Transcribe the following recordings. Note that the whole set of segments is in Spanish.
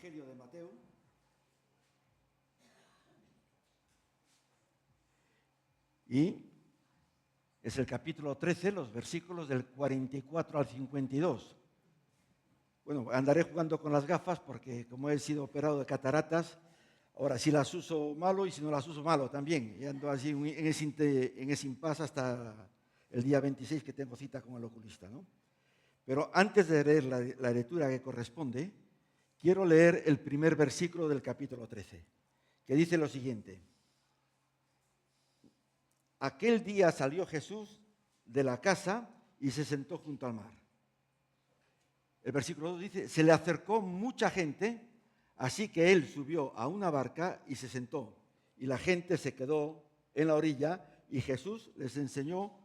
Evangelio de Mateo. Y es el capítulo 13, los versículos del 44 al 52. Bueno, andaré jugando con las gafas porque como he sido operado de cataratas, ahora si las uso malo y si no las uso malo también. Y ando así en ese impasse hasta el día 26 que tengo cita con el oculista, ¿no? Pero antes de leer la lectura que corresponde, quiero leer el primer versículo del capítulo 13, que dice lo siguiente. Aquel día salió Jesús de la casa y se sentó junto al mar. El versículo 2 dice, se le acercó mucha gente, así que él subió a una barca y se sentó. Y la gente se quedó en la orilla y Jesús les enseñó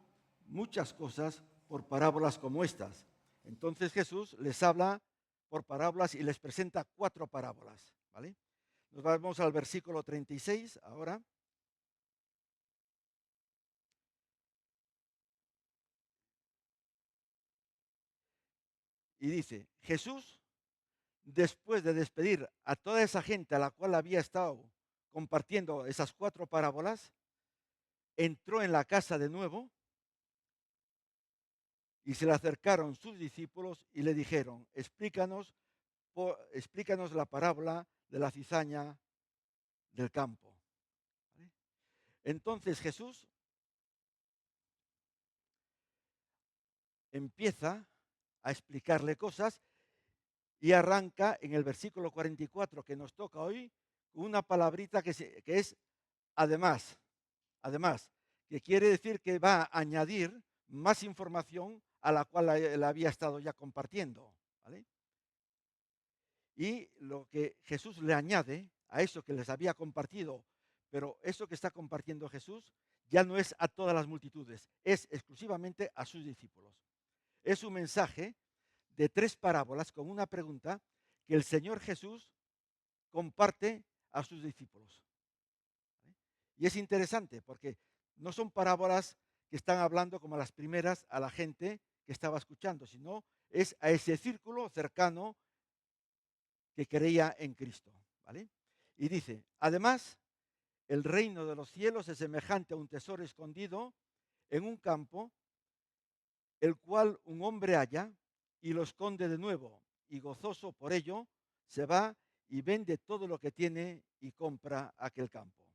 muchas cosas por parábolas como estas. Entonces Jesús les habla por parábolas y les presenta 4 parábolas, ¿vale? Nos vamos al versículo 36 ahora. Y dice, Jesús, después de despedir a toda esa gente a la cual había estado compartiendo esas 4 parábolas, entró en la casa de nuevo y se le acercaron sus discípulos y le dijeron, explícanos la parábola de la cizaña del campo. ¿Vale? Entonces Jesús empieza a explicarle cosas y arranca en el versículo 44 que nos toca hoy una palabrita que es además, que quiere decir que va a añadir más información a la cual él había estado ya compartiendo, ¿vale? Y lo que Jesús le añade a eso que les había compartido, pero eso que está compartiendo Jesús ya no es a todas las multitudes, es exclusivamente a sus discípulos. Es un mensaje de 3 parábolas con una pregunta que el Señor Jesús comparte a sus discípulos. Y es interesante porque no son parábolas que están hablando como las primeras a la gente que estaba escuchando, sino es a ese círculo cercano que creía en Cristo, ¿vale? Y dice, además, el reino de los cielos es semejante a un tesoro escondido en un campo, el cual un hombre halla y lo esconde de nuevo, y gozoso por ello, se va y vende todo lo que tiene y compra aquel campo.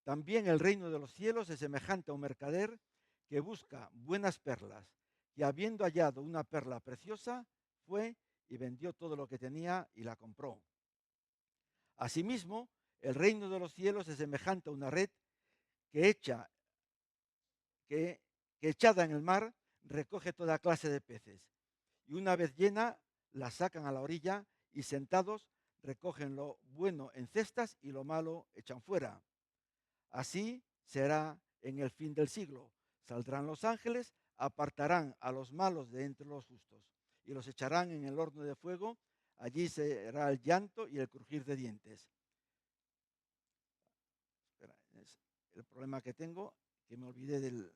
También el reino de los cielos es semejante a un mercader que busca buenas perlas, y habiendo hallado una perla preciosa, fue y vendió todo lo que tenía y la compró. Asimismo, el reino de los cielos es semejante a una red que, que echada en el mar recoge toda clase de peces. Y una vez llena, la sacan a la orilla y sentados recogen lo bueno en cestas y lo malo echan fuera. Así será en el fin del siglo. Saldrán los ángeles, apartarán a los malos de entre los justos y los echarán en el horno de fuego. Allí será el llanto y el crujir de dientes. Espera, es el problema que tengo, que me olvidé del...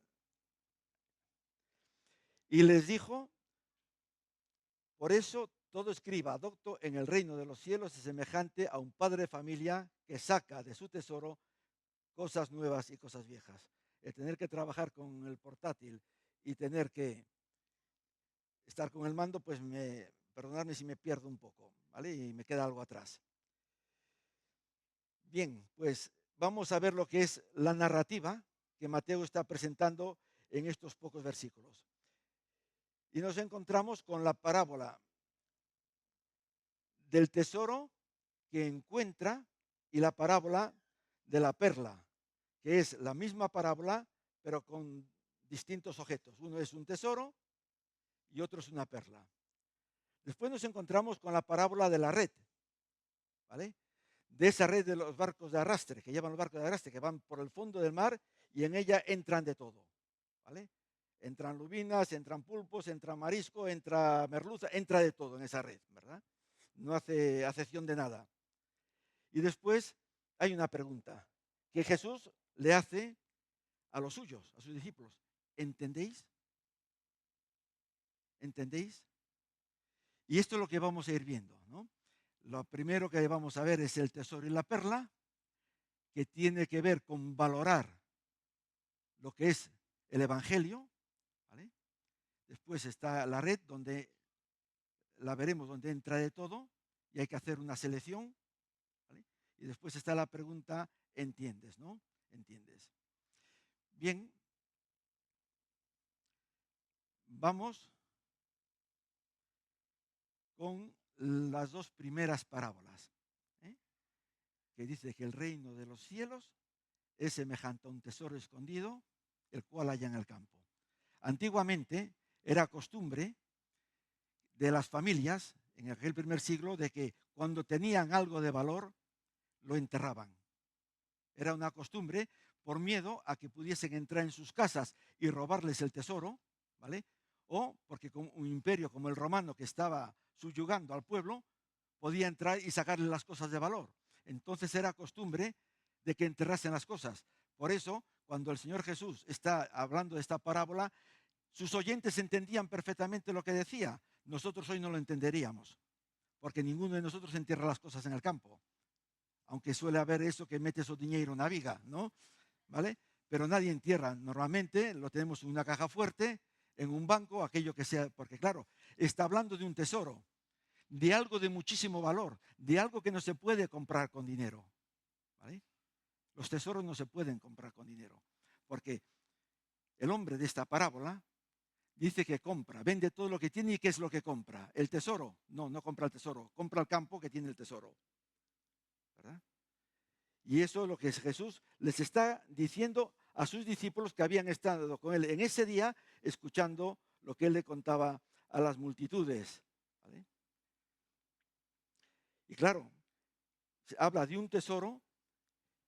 Y les dijo, por eso todo escriba docto en el reino de los cielos es semejante a un padre de familia que saca de su tesoro cosas nuevas y cosas viejas. El tener que trabajar con el portátil y tener que estar con el mando, pues perdonadme si me pierdo un poco, ¿vale? Y me queda algo atrás. Bien, pues vamos a ver lo que es la narrativa que Mateo está presentando en estos pocos versículos. Y nos encontramos con la parábola del tesoro que encuentra y la parábola de la perla, que es la misma parábola, pero con distintos objetos. Uno es un tesoro y otro es una perla. Después nos encontramos con la parábola de la red, ¿vale? De esa red de los barcos de arrastre, que llevan los barcos de arrastre, que van por el fondo del mar y en ella entran de todo, ¿vale? Entran lubinas, entran pulpos, entra marisco, entra merluza, entra de todo en esa red, ¿verdad? No hace acepción de nada. Y después hay una pregunta que Jesús le hace a los suyos, a sus discípulos. ¿Entendéis? ¿Entendéis? Y esto es lo que vamos a ir viendo, ¿no? Lo primero que vamos a ver es el tesoro y la perla, que tiene que ver con valorar lo que es el Evangelio, ¿vale? Después está la red, donde la veremos, donde entra de todo, y hay que hacer una selección, ¿vale? Y después está la pregunta, ¿entiendes, no? ¿Entiendes? Bien, vamos con las dos primeras parábolas, ¿eh? Que dice que el reino de los cielos es semejante a un tesoro escondido, el cual halla en el campo. Antiguamente era costumbre de las familias en aquel primer siglo de que cuando tenían algo de valor lo enterraban. Era una costumbre por miedo a que pudiesen entrar en sus casas y robarles el tesoro, ¿vale? O porque con un imperio como el romano, que estaba subyugando al pueblo, podía entrar y sacarle las cosas de valor. Entonces era costumbre de que enterrasen las cosas. Por eso, cuando el Señor Jesús está hablando de esta parábola, sus oyentes entendían perfectamente lo que decía. Nosotros hoy no lo entenderíamos, porque ninguno de nosotros entierra las cosas en el campo, aunque suele haber eso que mete su dinero en una viga, ¿no? ¿Vale? Pero nadie entierra. Normalmente lo tenemos en una caja fuerte, en un banco, aquello que sea, porque claro, está hablando de un tesoro, de algo de muchísimo valor, de algo que no se puede comprar con dinero, ¿vale? Los tesoros no se pueden comprar con dinero, porque el hombre de esta parábola dice que compra, vende todo lo que tiene. ¿Y qué es lo que compra? ¿El tesoro? No, no compra el tesoro, compra el campo que tiene el tesoro, ¿verdad? Y eso es lo que Jesús les está diciendo a sus discípulos que habían estado con él en ese día, escuchando lo que él le contaba a las multitudes, ¿vale? Y claro, se habla de un tesoro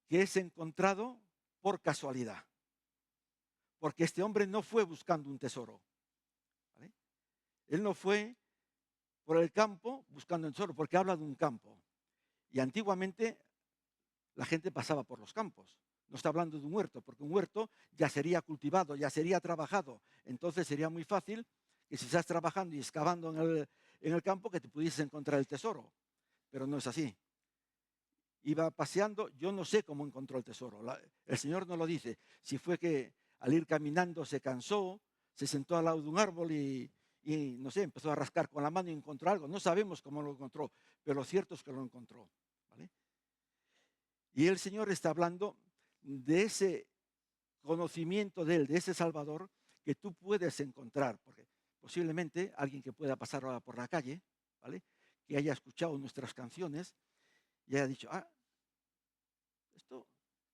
que es encontrado por casualidad, porque este hombre no fue buscando un tesoro, ¿vale? Él no fue por el campo buscando un tesoro, porque habla de un campo. Y antiguamente la gente pasaba por los campos. No está hablando de un huerto, porque un huerto ya sería cultivado, ya sería trabajado. Entonces sería muy fácil que si estás trabajando y excavando en el campo, que te pudiese encontrar el tesoro. Pero no es así. Iba paseando, yo no sé cómo encontró el tesoro. El Señor no lo dice. Si fue que al ir caminando se cansó, se sentó al lado de un árbol y no sé, empezó a rascar con la mano y encontró algo. No sabemos cómo lo encontró, pero lo cierto es que lo encontró, ¿vale? Y el Señor está hablando de ese conocimiento de Él, de ese Salvador que tú puedes encontrar, porque posiblemente alguien que pueda pasar ahora por la calle, ¿vale? Que haya escuchado nuestras canciones y haya dicho, ¿esto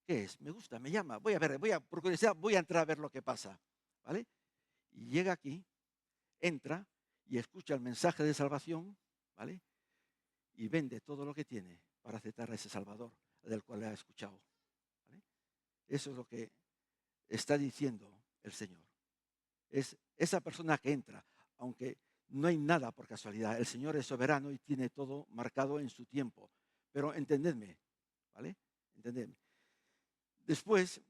qué es? Me gusta, me llama, voy a ver, por curiosidad, voy a entrar a ver lo que pasa, ¿vale? Y llega aquí, entra y escucha el mensaje de salvación, ¿vale? Y vende todo lo que tiene para aceptar a ese Salvador del cual ha escuchado, ¿vale? Eso es lo que está diciendo el Señor. Es esa persona que entra, aunque no hay nada por casualidad. El Señor es soberano y tiene todo marcado en su tiempo. Pero entendedme, ¿vale? Entendedme. Después,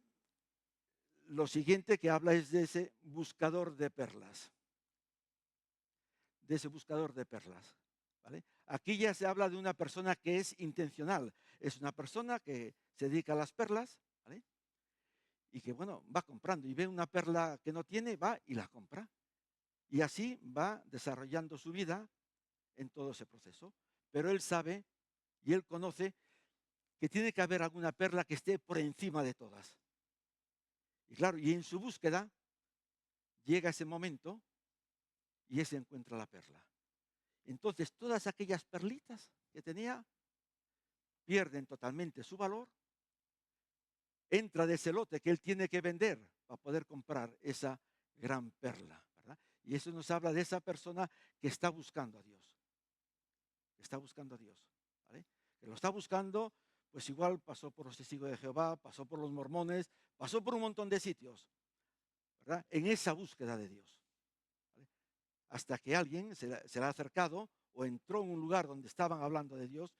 lo siguiente que habla es de ese buscador de perlas. De ese buscador de perlas, ¿vale? Aquí ya se habla de una persona que es intencional. Es una persona que se dedica a las perlas, ¿vale? Y que, bueno, va comprando y ve una perla que no tiene, va y la compra. Y así va desarrollando su vida en todo ese proceso. Pero él sabe y él conoce que tiene que haber alguna perla que esté por encima de todas. Y claro, y en su búsqueda llega ese momento y ese encuentra la perla. Entonces todas aquellas perlitas que tenía pierden totalmente su valor. Entra de ese lote que él tiene que vender para poder comprar esa gran perla, ¿verdad? Y eso nos habla de esa persona que está buscando a Dios. Está buscando a Dios, ¿vale? Que lo está buscando, pues igual pasó por los testigos de Jehová, pasó por los mormones, pasó por un montón de sitios, ¿verdad? En esa búsqueda de Dios, ¿vale? Hasta que alguien se le ha acercado o entró en un lugar donde estaban hablando de Dios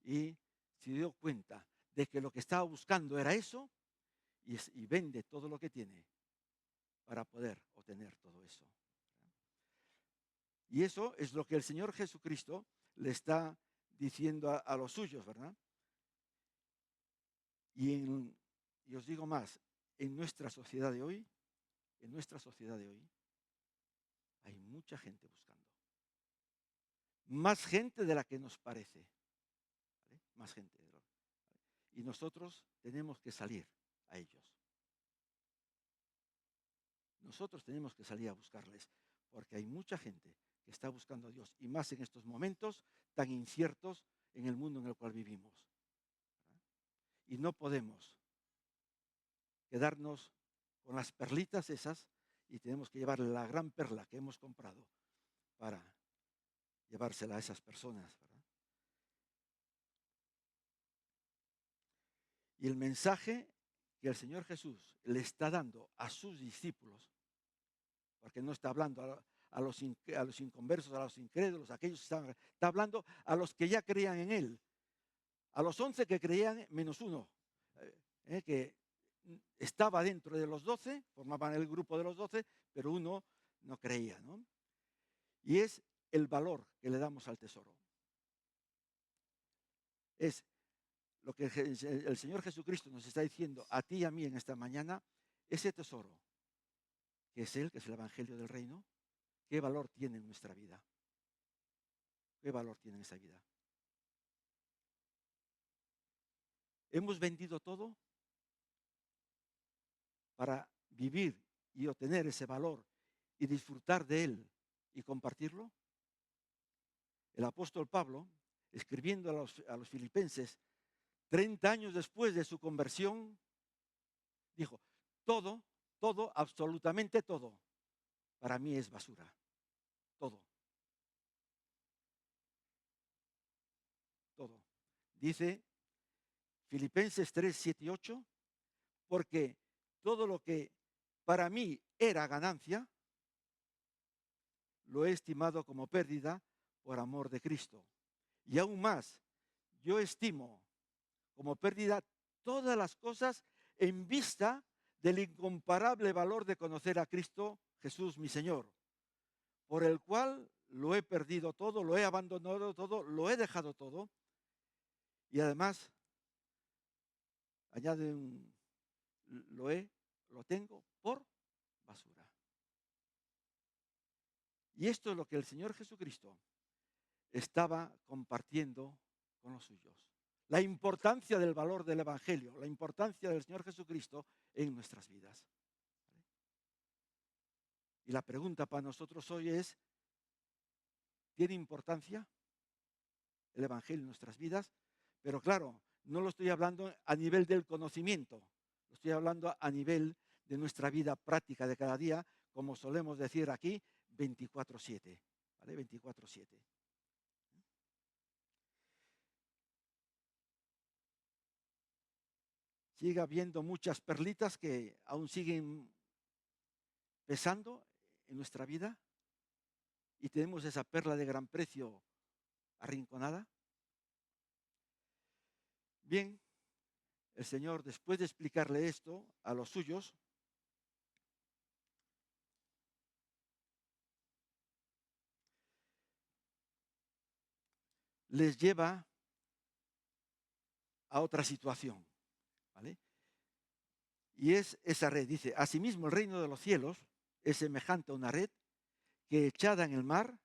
y se dio cuenta de que lo que estaba buscando era eso y vende todo lo que tiene para poder obtener todo eso, ¿verdad? Y eso es lo que el Señor Jesucristo le está diciendo a los suyos, ¿verdad? Y os digo más, en nuestra sociedad de hoy, hay mucha gente buscando. Más gente de la que nos parece. ¿Vale? Más gente. Y nosotros tenemos que salir a ellos. Nosotros tenemos que salir a buscarles, porque hay mucha gente que está buscando a Dios, y más en estos momentos tan inciertos en el mundo en el cual vivimos. ¿Verdad? Y no podemos quedarnos con las perlitas esas, y tenemos que llevarle la gran perla que hemos comprado para llevársela a esas personas, ¿verdad? Y el mensaje que el Señor Jesús le está dando a sus discípulos, porque no está hablando a los inconversos, a los incrédulos, a aquellos que está hablando a los que ya creían en Él, a los 11 que creían menos uno, que estaba dentro de los 12, formaban el grupo de los 12, pero uno no creía, ¿no? Y es el valor que le damos al tesoro. Es lo que el Señor Jesucristo nos está diciendo a ti y a mí en esta mañana, ese tesoro, que es Él, que es el Evangelio del Reino, ¿qué valor tiene en nuestra vida? ¿Qué valor tiene en esa vida? ¿Hemos vendido todo para vivir y obtener ese valor y disfrutar de él y compartirlo? El apóstol Pablo, escribiendo a los filipenses, 30 años después de su conversión, dijo, todo, absolutamente todo, para mí es basura. Todo. Todo. Dice Filipenses 3, 7 y 8, porque todo lo que para mí era ganancia, lo he estimado como pérdida por amor de Cristo. Y aún más, yo estimo como pérdida todas las cosas en vista del incomparable valor de conocer a Cristo Jesús, mi Señor, por el cual lo he perdido todo, lo he abandonado todo, lo he dejado todo. Y además, añade lo tengo por basura. Y esto es lo que el Señor Jesucristo estaba compartiendo con los suyos. La importancia del valor del Evangelio, la importancia del Señor Jesucristo en nuestras vidas. Y la pregunta para nosotros hoy es, ¿tiene importancia el Evangelio en nuestras vidas? Pero claro, no lo estoy hablando a nivel del conocimiento, lo estoy hablando a nivel de nuestra vida práctica de cada día, como solemos decir aquí, 24/7, ¿vale? 24/7. Sigue habiendo muchas perlitas que aún siguen pesando en nuestra vida y tenemos esa perla de gran precio arrinconada. Bien, el Señor, después de explicarle esto a los suyos, les lleva a otra situación, ¿vale? Y es esa red. Dice, asimismo el reino de los cielos es semejante a una red que echada en el mar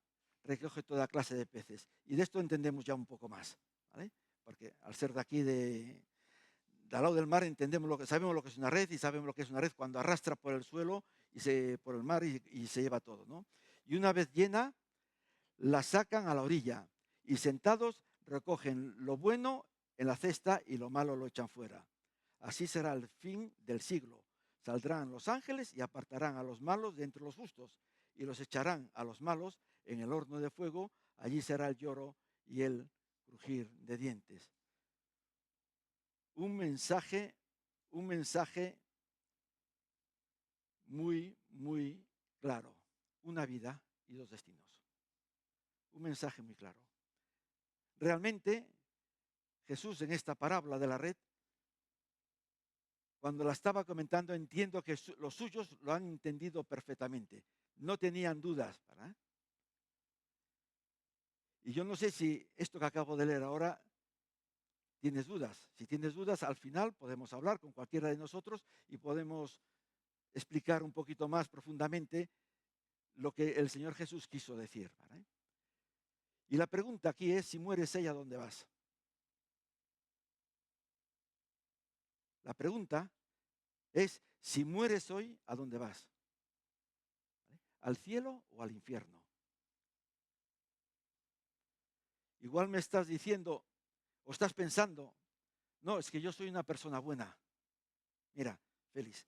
recoge toda clase de peces. Y de esto entendemos ya un poco más, ¿vale? Porque al ser de aquí, de al lado del mar, sabemos lo que es una red y sabemos lo que es una red cuando arrastra por el suelo por el mar y se lleva todo, ¿no? Y una vez llena, la sacan a la orilla y sentados recogen lo bueno en la cesta y lo malo lo echan fuera. Así será el fin del siglo. Saldrán los ángeles y apartarán a los malos de entre los justos y los echarán a los malos en el horno de fuego. Allí será el lloro y el crujir de dientes. Un mensaje muy, muy claro. Una vida y dos destinos. Un mensaje muy claro. Realmente, Jesús en esta parábola de la red, cuando la estaba comentando, entiendo que los suyos lo han entendido perfectamente. No tenían dudas, ¿verdad? Y yo no sé si esto que acabo de leer ahora tienes dudas. Si tienes dudas, al final podemos hablar con cualquiera de nosotros y podemos explicar un poquito más profundamente lo que el Señor Jesús quiso decir. ¿Vale? Y la pregunta aquí es, si mueres ella, ¿a dónde vas? La pregunta es, si mueres hoy, ¿a dónde vas? ¿Vale? ¿Al cielo o al infierno? Igual me estás diciendo o estás pensando, no, es que yo soy una persona buena. Mira, Félix,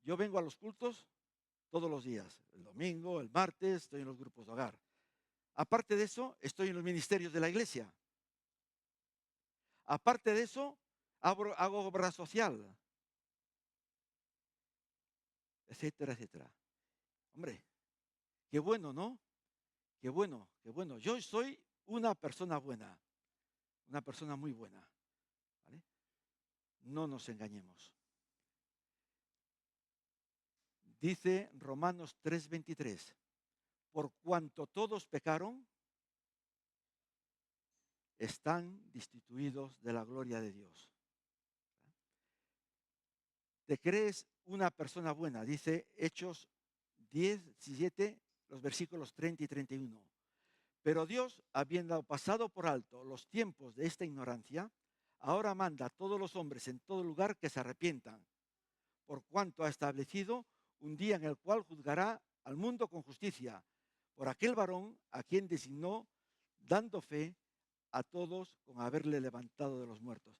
yo vengo a los cultos todos los días, el domingo, el martes, estoy en los grupos de hogar. Aparte de eso, estoy en los ministerios de la iglesia. Aparte de eso, hago obra social, etcétera, etcétera. Hombre, qué bueno, ¿no? Qué bueno, qué bueno. Yo soy una persona buena, una persona muy buena. ¿Vale? No nos engañemos. Dice Romanos 3:23, por cuanto todos pecaron, están destituidos de la gloria de Dios. ¿Te crees una persona buena? Dice Hechos 10:17, los versículos 30 y 31. Pero Dios, habiendo pasado por alto los tiempos de esta ignorancia, ahora manda a todos los hombres en todo lugar que se arrepientan, por cuanto ha establecido un día en el cual juzgará al mundo con justicia, por aquel varón a quien designó, dando fe a todos con haberle levantado de los muertos.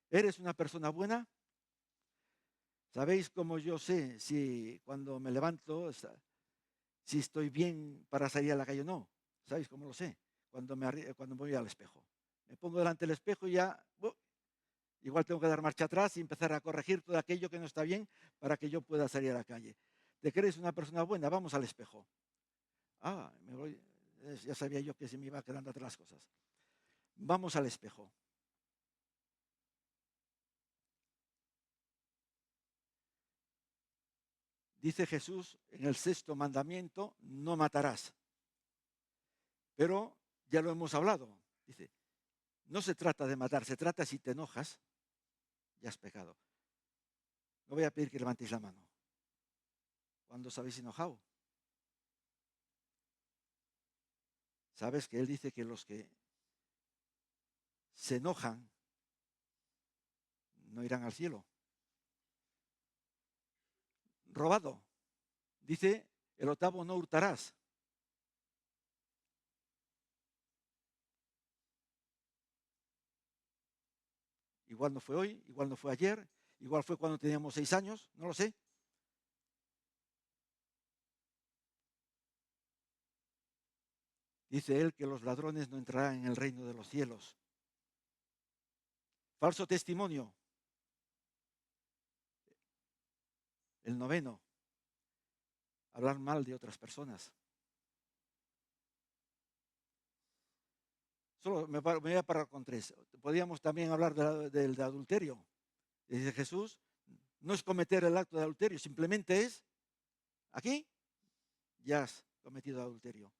¿Eres una persona buena? ¿Sabéis cómo yo sé si cuando me levanto, si estoy bien para salir a la calle o no? ¿Sabéis cómo lo sé? Cuando voy al espejo. Me pongo delante del espejo y ya, igual tengo que dar marcha atrás y empezar a corregir todo aquello que no está bien para que yo pueda salir a la calle. ¿Te crees una persona buena? Vamos al espejo. Me voy. Ya sabía yo que se me iba quedando atrás las cosas. Vamos al espejo. Dice Jesús en el 6.º mandamiento, no matarás. Pero ya lo hemos hablado. Dice, no se trata de matar, se trata si te enojas, ya has pecado. No voy a pedir que levantéis la mano. ¿Cuándo os habéis enojado? Sabes que Él dice que los que se enojan no irán al cielo. Robado. Dice el 8.º, no hurtarás. Igual no fue hoy, igual no fue ayer, igual fue cuando teníamos 6 años, no lo sé. Dice Él que los ladrones no entrarán en el reino de los cielos. Falso testimonio. El 9.º, hablar mal de otras personas. Solo me voy a parar con 3. Podríamos también hablar del adulterio. Dice Jesús, no es cometer el acto de adulterio, simplemente es, aquí, ya has cometido adulterio.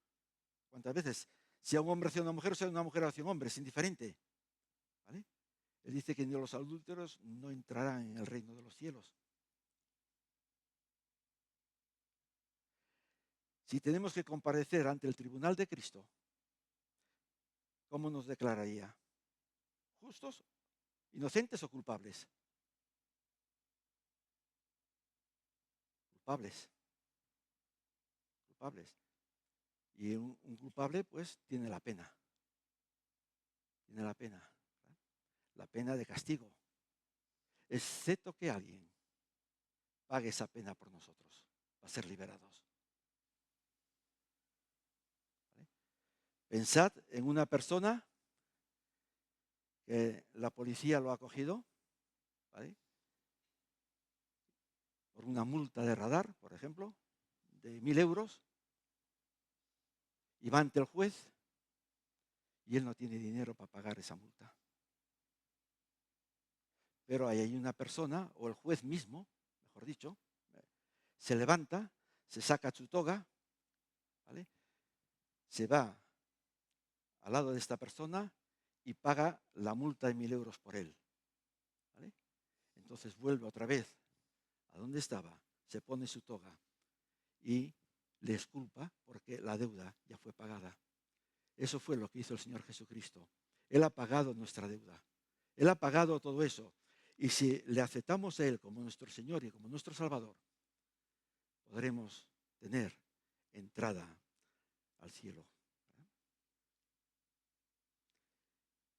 ¿Cuántas veces? Si a un hombre hacia una mujer, o sea una mujer hacia un hombre, es indiferente. ¿Vale? Él dice que ni los adúlteros no entrarán en el reino de los cielos. Si tenemos que comparecer ante el tribunal de Cristo, ¿cómo nos declararía? ¿Justos, inocentes o culpables? Culpables. Culpables. Y un culpable, pues, tiene la pena. Tiene la pena. ¿Vale? La pena de castigo. Excepto que alguien pague esa pena por nosotros, para ser liberados. ¿Vale? Pensad en una persona que la policía lo ha cogido, ¿vale? Por una multa de radar, por ejemplo, de 1.000 euros, y va ante el juez y él no tiene dinero para pagar esa multa. Pero ahí hay una persona, o el juez mismo, mejor dicho, se levanta, se saca su toga, ¿vale? Se va al lado de esta persona y paga la multa de 1.000 euros por él. ¿Vale? Entonces vuelve otra vez a donde estaba, se pone su toga y le exculpa porque la deuda ya fue pagada. Eso fue lo que hizo el Señor Jesucristo. Él ha pagado nuestra deuda. Él ha pagado todo eso. Y si le aceptamos a Él como nuestro Señor y como nuestro Salvador, podremos tener entrada al cielo.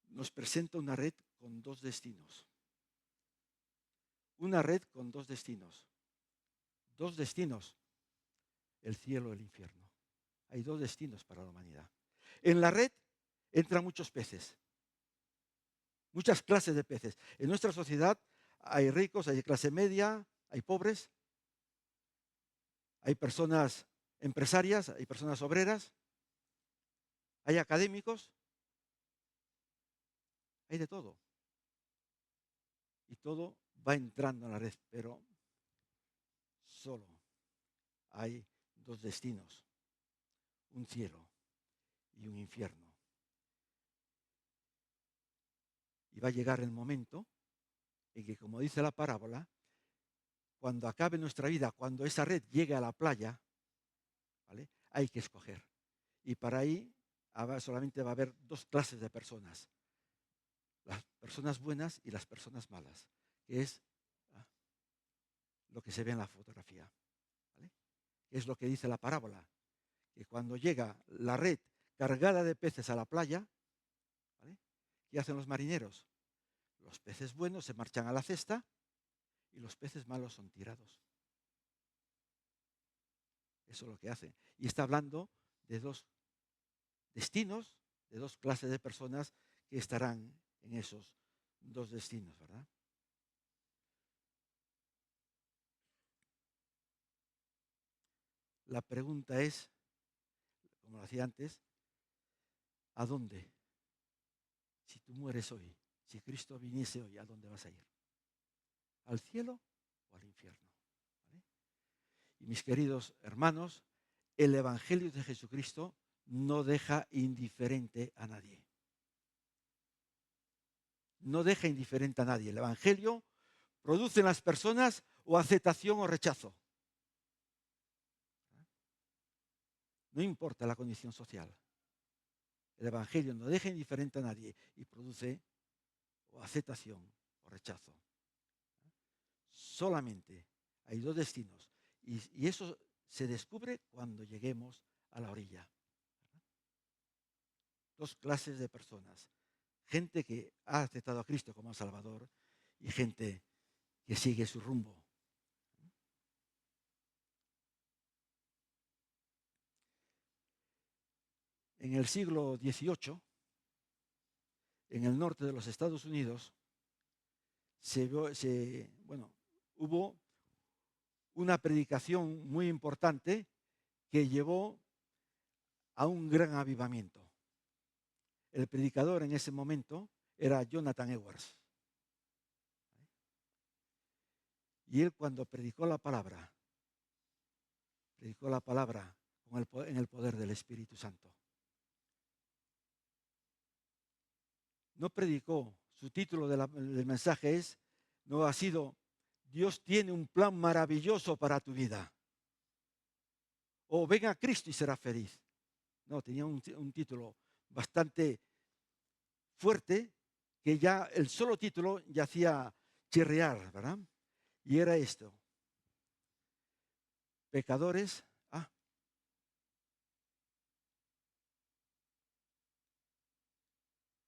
Nos presenta una red con dos destinos. Una red con dos destinos. Dos destinos, el cielo y el infierno. Hay dos destinos para la humanidad. En la red entran muchos peces, muchas clases de peces. En nuestra sociedad hay ricos, hay clase media, hay pobres, hay personas empresarias, hay personas obreras, hay académicos, hay de todo. Y todo va entrando en la red, pero solo hay dos destinos, un cielo y un infierno. Y va a llegar el momento en que, como dice la parábola, cuando acabe nuestra vida, cuando esa red llegue a la playa, ¿vale? Hay que escoger. Y para ahí solamente va a haber dos clases de personas. Las personas buenas y las personas malas, que es lo que se ve en la fotografía. ¿Vale? Es lo que dice la parábola, que cuando llega la red cargada de peces a la playa, ¿vale? ¿Qué hacen los marineros? Los peces buenos se marchan a la cesta y los peces malos son tirados. Eso es lo que hace. Y está hablando de dos destinos, de dos clases de personas que estarán en esos dos destinos, ¿verdad? La pregunta es, como lo hacía antes, ¿a dónde? Si tú mueres hoy, si Cristo viniese hoy, ¿a dónde vas a ir? ¿Al cielo o al infierno? ¿Vale? Y mis queridos hermanos, el Evangelio de Jesucristo no deja indiferente a nadie. No deja indiferente a nadie. El Evangelio produce en las personas o aceptación o rechazo. No importa la condición social. El Evangelio no deja indiferente a nadie y produce o aceptación o rechazo. Solamente hay dos destinos y eso se descubre cuando lleguemos a la orilla. Dos clases de personas. Gente que ha aceptado a Cristo como Salvador y gente que sigue su rumbo. En el siglo XVIII, en el norte de los Estados Unidos, hubo una predicación muy importante que llevó a un gran avivamiento. El predicador en ese momento era Jonathan Edwards. Y él, cuando predicó la palabra en el poder del Espíritu Santo. No predicó, su título del mensaje no ha sido Dios tiene un plan maravilloso para tu vida. O ven a Cristo y será feliz. No, tenía un título bastante fuerte que ya el solo título ya hacía chirriar, ¿verdad? Y era esto. Pecadores,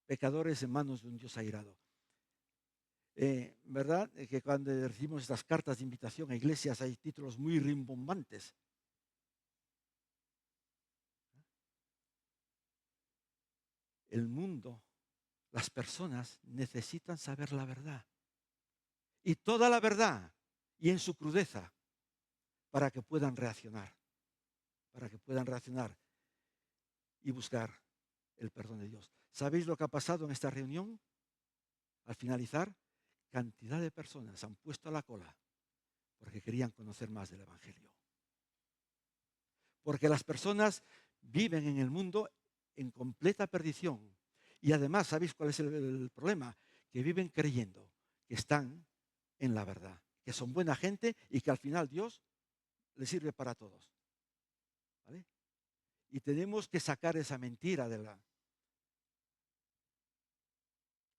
pecadores en manos de un Dios airado. ¿Verdad? Que cuando recibimos estas cartas de invitación a iglesias hay títulos muy rimbombantes. El mundo, las personas necesitan saber la verdad. Y toda la verdad, y en su crudeza, para que puedan reaccionar. Para que puedan reaccionar y buscar el perdón de Dios. ¿Sabéis lo que ha pasado en esta reunión? Al finalizar, cantidad de personas han puesto a la cola porque querían conocer más del Evangelio. Porque las personas viven en el mundo en completa perdición. Y además, ¿sabéis cuál es el problema? Que viven creyendo que están en la verdad, que son buena gente y que al final Dios les sirve para todos. ¿Vale? Y tenemos que sacar esa mentira de la...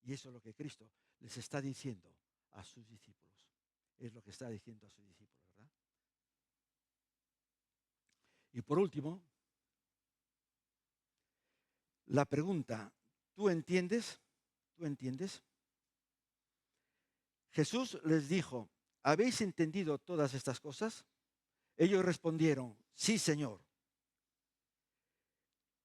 Y eso es lo que Cristo les está diciendo a sus discípulos. Es lo que está diciendo a sus discípulos, ¿verdad? Y por último, la pregunta, ¿tú entiendes? ¿Tú entiendes? Jesús les dijo, ¿habéis entendido todas estas cosas? Ellos respondieron, sí, Señor.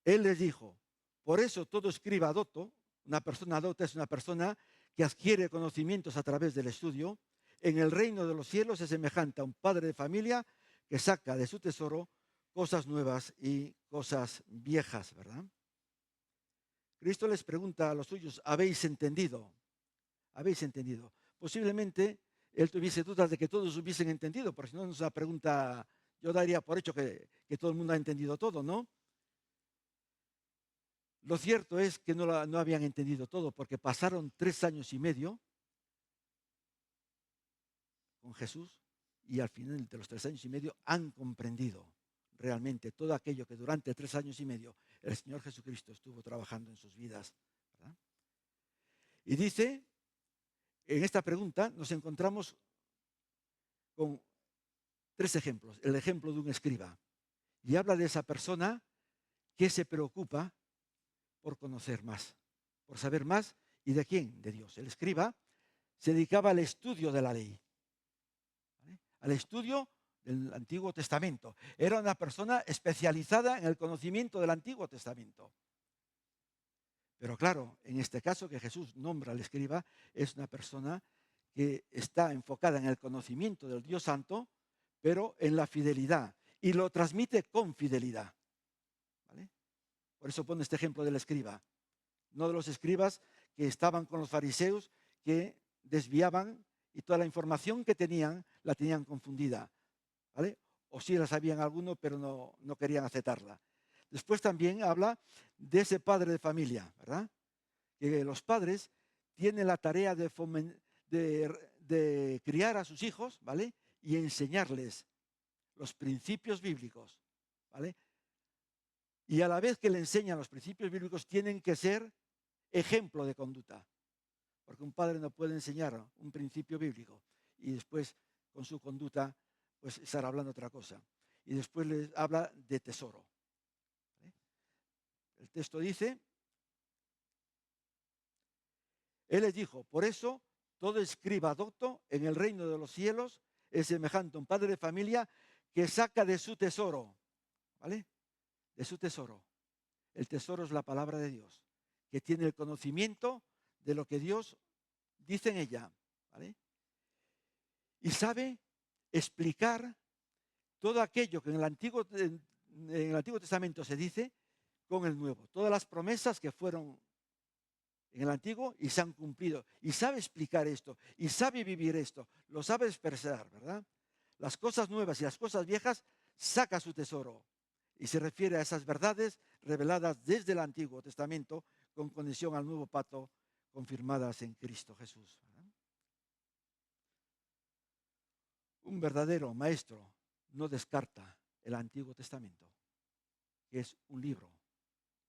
Él les dijo, por eso todo escriba docto, una persona docta es una persona que adquiere conocimientos a través del estudio, en el reino de los cielos es semejante a un padre de familia que saca de su tesoro cosas nuevas y cosas viejas, ¿verdad? Cristo les pregunta a los suyos, ¿habéis entendido? ¿Habéis entendido? Posiblemente él tuviese dudas de que todos hubiesen entendido, porque si no, esa pregunta yo daría por hecho que todo el mundo ha entendido todo, ¿no? Lo cierto es que no habían entendido todo, porque pasaron 3 años y medio con Jesús y al final de los 3 años y medio han comprendido realmente todo aquello que durante 3 años y medio el Señor Jesucristo estuvo trabajando en sus vidas, ¿verdad? Y dice, en esta pregunta nos encontramos con 3 ejemplos. El ejemplo de un escriba. Y habla de esa persona que se preocupa por conocer más, por saber más. ¿Y de quién? De Dios. El escriba se dedicaba al estudio de la ley, ¿vale? Al estudio del Antiguo Testamento. Era una persona especializada en el conocimiento del Antiguo Testamento. Pero claro, en este caso que Jesús nombra al escriba, es una persona que está enfocada en el conocimiento del Dios Santo, pero en la fidelidad. Y lo transmite con fidelidad, ¿vale? Por eso pone este ejemplo del escriba. No de los escribas que estaban con los fariseos, que desviaban y toda la información que tenían, la tenían confundida, ¿vale? O sí la sabían algunos, pero no querían aceptarla. Después también habla de ese padre de familia, ¿verdad? Que los padres tienen la tarea de criar a sus hijos, ¿vale? Y enseñarles los principios bíblicos, ¿vale? Y a la vez que le enseñan los principios bíblicos, tienen que ser ejemplo de conducta. Porque un padre no puede enseñar un principio bíblico y después con su conducta pues estar hablando otra cosa. Y después les habla de tesoro, ¿vale? El texto dice, él les dijo, por eso todo escriba docto en el reino de los cielos es semejante a un padre de familia que saca de su tesoro, ¿vale? De su tesoro. El tesoro es la palabra de Dios, que tiene el conocimiento de lo que Dios dice en ella, ¿vale? Y sabe explicar todo aquello que en el Antiguo Testamento se dice con el Nuevo. Todas las promesas que fueron en el Antiguo y se han cumplido. Y sabe explicar esto, y sabe vivir esto, lo sabe expresar, ¿verdad? Las cosas nuevas y las cosas viejas saca su tesoro. Y se refiere a esas verdades reveladas desde el Antiguo Testamento con conexión al nuevo pacto confirmadas en Cristo Jesús, ¿verdad? Un verdadero maestro no descarta el Antiguo Testamento, que es un libro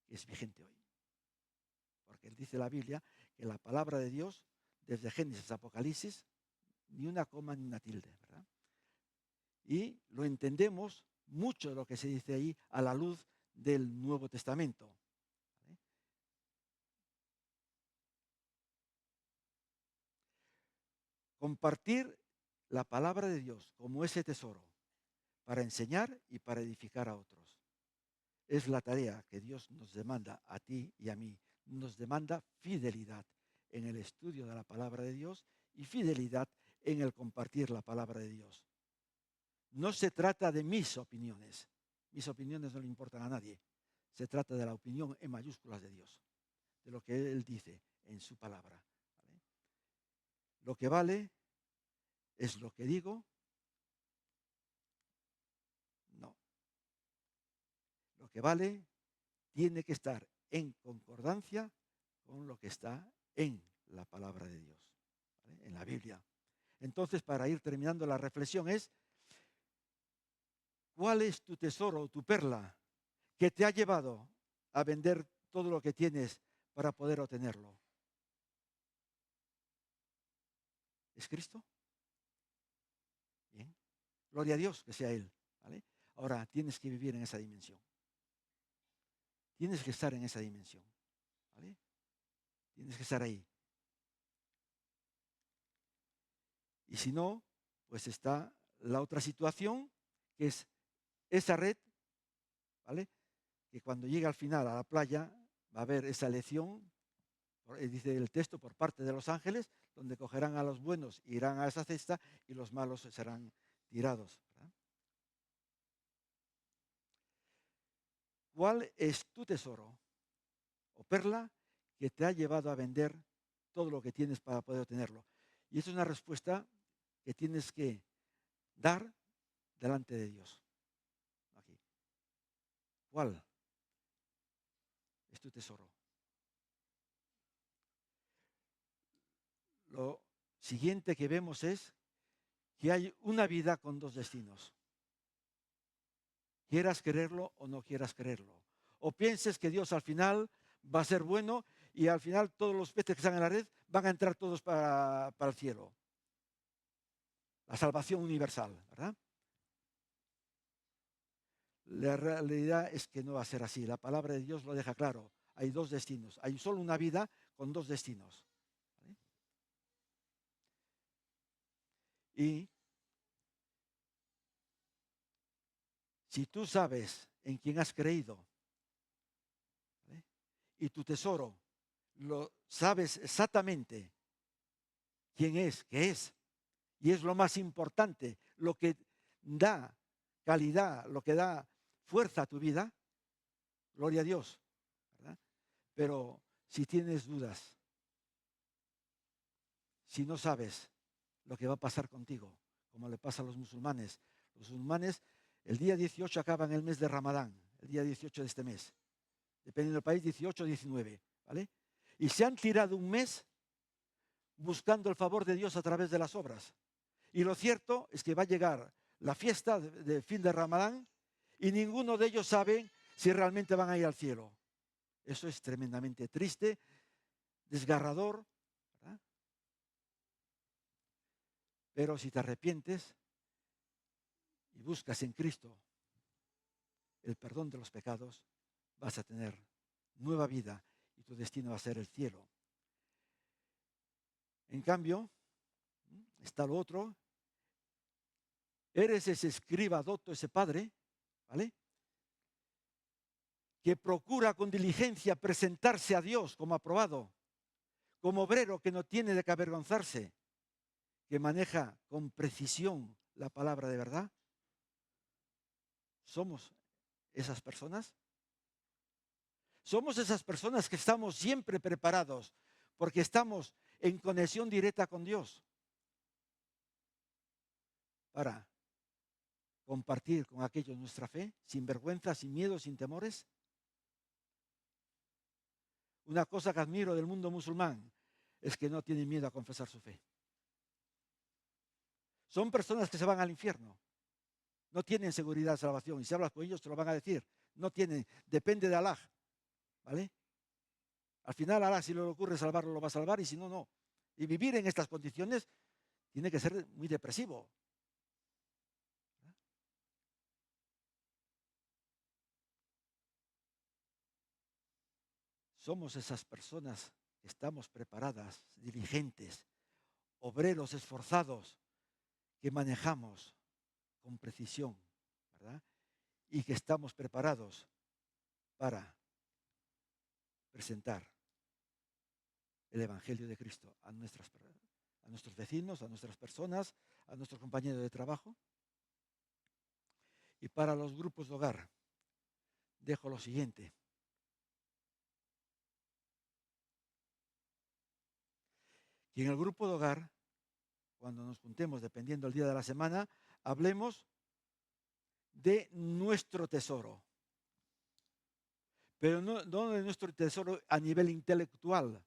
que es vigente hoy. Porque él dice la Biblia que la palabra de Dios, desde Génesis a Apocalipsis, ni una coma ni una tilde, ¿verdad? Y lo entendemos mucho de lo que se dice ahí a la luz del Nuevo Testamento, ¿vale? Compartir la palabra de Dios como ese tesoro para enseñar y para edificar a otros. Es la tarea que Dios nos demanda a ti y a mí. Nos demanda fidelidad en el estudio de la palabra de Dios y fidelidad en el compartir la palabra de Dios. No se trata de mis opiniones. Mis opiniones no le importan a nadie. Se trata de la opinión en mayúsculas de Dios, de lo que Él dice en su palabra, ¿vale? Lo que vale es lo que digo. No. Lo que vale tiene que estar en concordancia con lo que está en la palabra de Dios, ¿vale? En la Biblia. Entonces, para ir terminando la reflexión es, ¿cuál es tu tesoro o tu perla que te ha llevado a vender todo lo que tienes para poder obtenerlo? ¿Es Cristo? Bien. Gloria a Dios que sea Él, ¿vale? Ahora tienes que vivir en esa dimensión. Tienes que estar en esa dimensión, ¿vale? Tienes que estar ahí. Y si no, pues está la otra situación, que es esa red, ¿vale? Que cuando llegue al final a la playa va a haber esa elección, dice el texto, por parte de los ángeles, donde cogerán a los buenos, irán a esa cesta y los malos serán tirados, ¿verdad? ¿Cuál es tu tesoro o perla que te ha llevado a vender todo lo que tienes para poder obtenerlo? Y esa es una respuesta que tienes que dar delante de Dios. Aquí. ¿Cuál es tu tesoro? Lo siguiente que vemos es que hay una vida con dos destinos. Quieras creerlo o no quieras creerlo. O pienses que Dios al final va a ser bueno y al final todos los peces que están en la red van a entrar todos para el cielo. La salvación universal, ¿verdad? La realidad es que no va a ser así. La palabra de Dios lo deja claro. Hay dos destinos. Hay solo una vida con dos destinos. ¿Vale? Y si tú sabes en quién has creído, ¿vale? Y tu tesoro lo sabes exactamente quién es, qué es, y es lo más importante, lo que da calidad, lo que da fuerza a tu vida, gloria a Dios, ¿verdad? Pero si tienes dudas, si no sabes lo que va a pasar contigo, como le pasa a los musulmanes el día 18 acaban el mes de Ramadán, el día 18 de este mes, dependiendo del país, 18 o 19, ¿vale? Y se han tirado un mes buscando el favor de Dios a través de las obras. Y lo cierto es que va a llegar la fiesta de fin de Ramadán y ninguno de ellos sabe si realmente van a ir al cielo. Eso es tremendamente triste, desgarrador, ¿verdad? Pero si te arrepientes y buscas en Cristo el perdón de los pecados, vas a tener nueva vida y tu destino va a ser el cielo. En cambio, está lo otro. Eres ese escriba docto, ese padre, ¿vale? Que procura con diligencia presentarse a Dios como aprobado, como obrero que no tiene de qué avergonzarse, que maneja con precisión la palabra de verdad. ¿Somos esas personas? Somos esas personas que estamos siempre preparados porque estamos en conexión directa con Dios para compartir con aquellos nuestra fe, sin vergüenza, sin miedo, sin temores. Una cosa que admiro del mundo musulmán es que no tienen miedo a confesar su fe. Son personas que se van al infierno. No tienen seguridad de salvación. Y si hablas con ellos te lo van a decir. No tienen, depende de Alá, ¿vale? Al final Alá, si le ocurre salvarlo, lo va a salvar y si no, no. Y vivir en estas condiciones tiene que ser muy depresivo. Somos esas personas que estamos preparadas, diligentes, obreros esforzados, que manejamos con precisión, ¿verdad? Y que estamos preparados para presentar el Evangelio de Cristo a nuestros vecinos, a nuestras personas, a nuestros compañeros de trabajo. Y para los grupos de hogar, dejo lo siguiente. Que en el grupo de hogar, cuando nos juntemos, dependiendo del día de la semana, hablemos de nuestro tesoro. pero no de nuestro tesoro a nivel intelectual,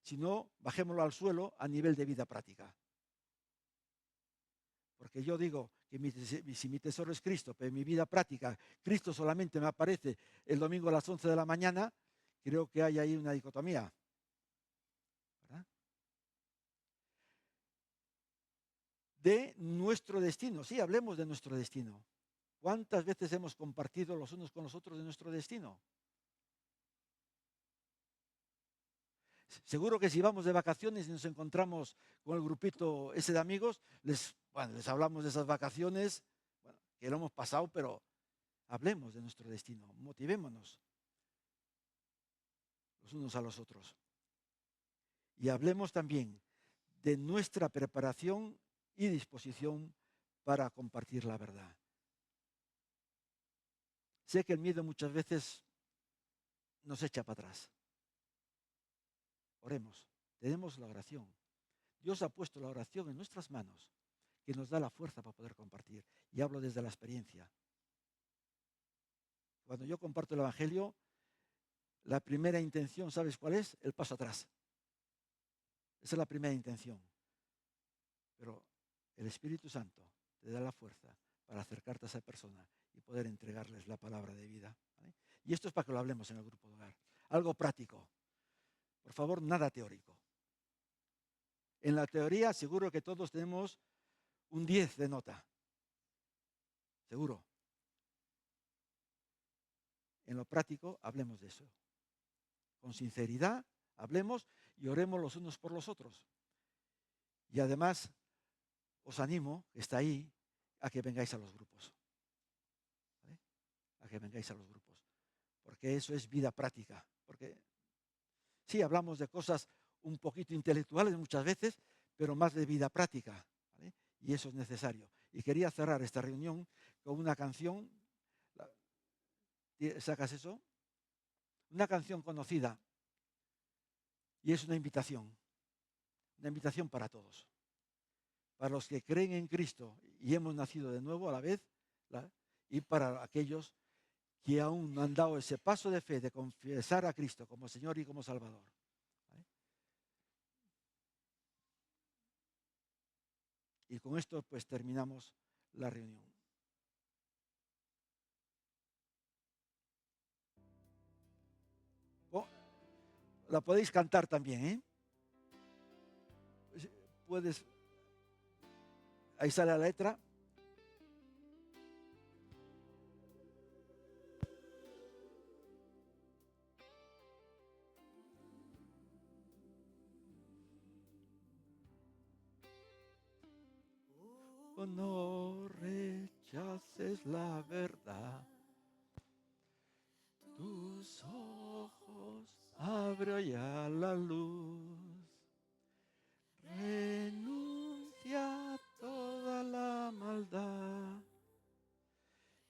sino bajémoslo al suelo a nivel de vida práctica. Porque yo digo que si mi tesoro es Cristo, pero en mi vida práctica Cristo solamente me aparece el domingo a las 11 de la mañana, creo que hay ahí una dicotomía, ¿verdad? De nuestro destino. Sí, hablemos de nuestro destino. ¿Cuántas veces hemos compartido los unos con los otros de nuestro destino? Seguro que si vamos de vacaciones y nos encontramos con el grupito ese de amigos, les hablamos de esas vacaciones, bueno, que lo hemos pasado, pero hablemos de nuestro destino, motivémonos los unos a los otros. Y hablemos también de nuestra preparación y disposición para compartir la verdad. Sé que el miedo muchas veces nos echa para atrás. Oremos, tenemos la oración. Dios ha puesto la oración en nuestras manos, que nos da la fuerza para poder compartir. Y hablo desde la experiencia. Cuando yo comparto el Evangelio, la primera intención, ¿sabes cuál es? El paso atrás. Esa es la primera intención. Pero el Espíritu Santo te da la fuerza para acercarte a esa persona y poder entregarles la palabra de vida, ¿vale? Y esto es para que lo hablemos en el grupo de hogar. Algo práctico. Por favor, nada teórico. En la teoría seguro que todos tenemos un 10 de nota. Seguro. En lo práctico, hablemos de eso. Con sinceridad, hablemos y oremos los unos por los otros. Y además, os animo, que está ahí, a que vengáis a los grupos. ¿Vale? A que vengáis a los grupos. Porque eso es vida práctica. Porque sí, hablamos de cosas un poquito intelectuales muchas veces, pero más de vida práctica, ¿vale? Y eso es necesario. Y quería cerrar esta reunión con una canción. ¿Sacas eso? Una canción conocida. Y es una invitación para todos. Para los que creen en Cristo y hemos nacido de nuevo a la vez, y para aquellos que aún no han dado ese paso de fe de confesar a Cristo como Señor y como Salvador. ¿Vale? Y con esto pues terminamos la reunión. La podéis cantar también, ¿eh? Puedes, ahí sale la letra. Oh, no rechaces la verdad. Tus ojos abre ya la luz. Renuncia a toda la maldad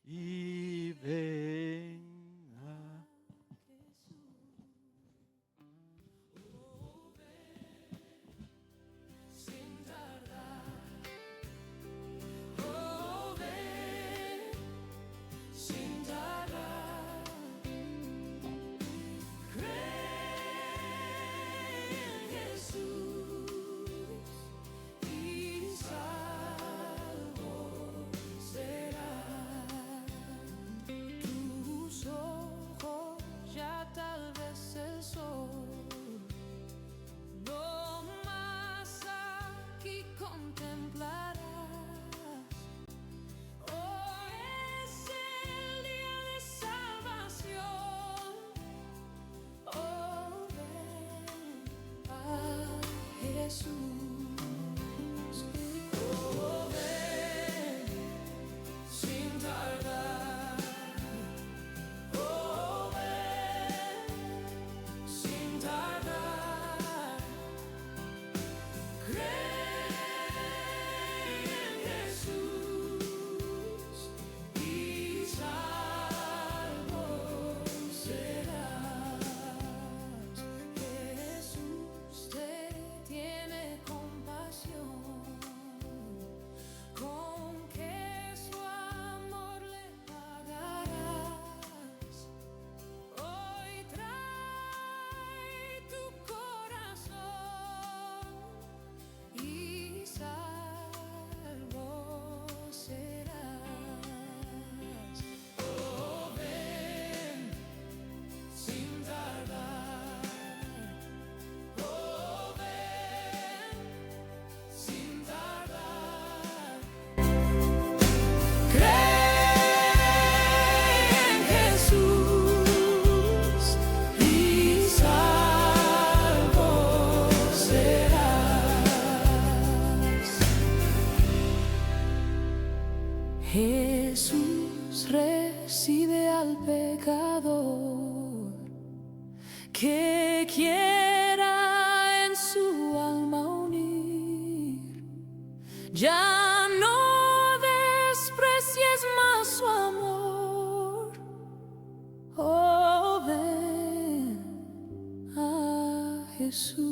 y ven a sin tardar. Oh, ven sin tardar. Cree en Jesús y salvo serás. Tus ojos ya tal vez el sol no más aquí contemplarás. Hoy es el día de salvación. Oh, ven a Jesús. Oh, ven sin tardar. Oh, ven sin tardar. Cree en Jesús y salvo serás. Jesús te tiene pecador que quiera en su alma unir. Ya no desprecies más su amor. Oh, ven a Jesús.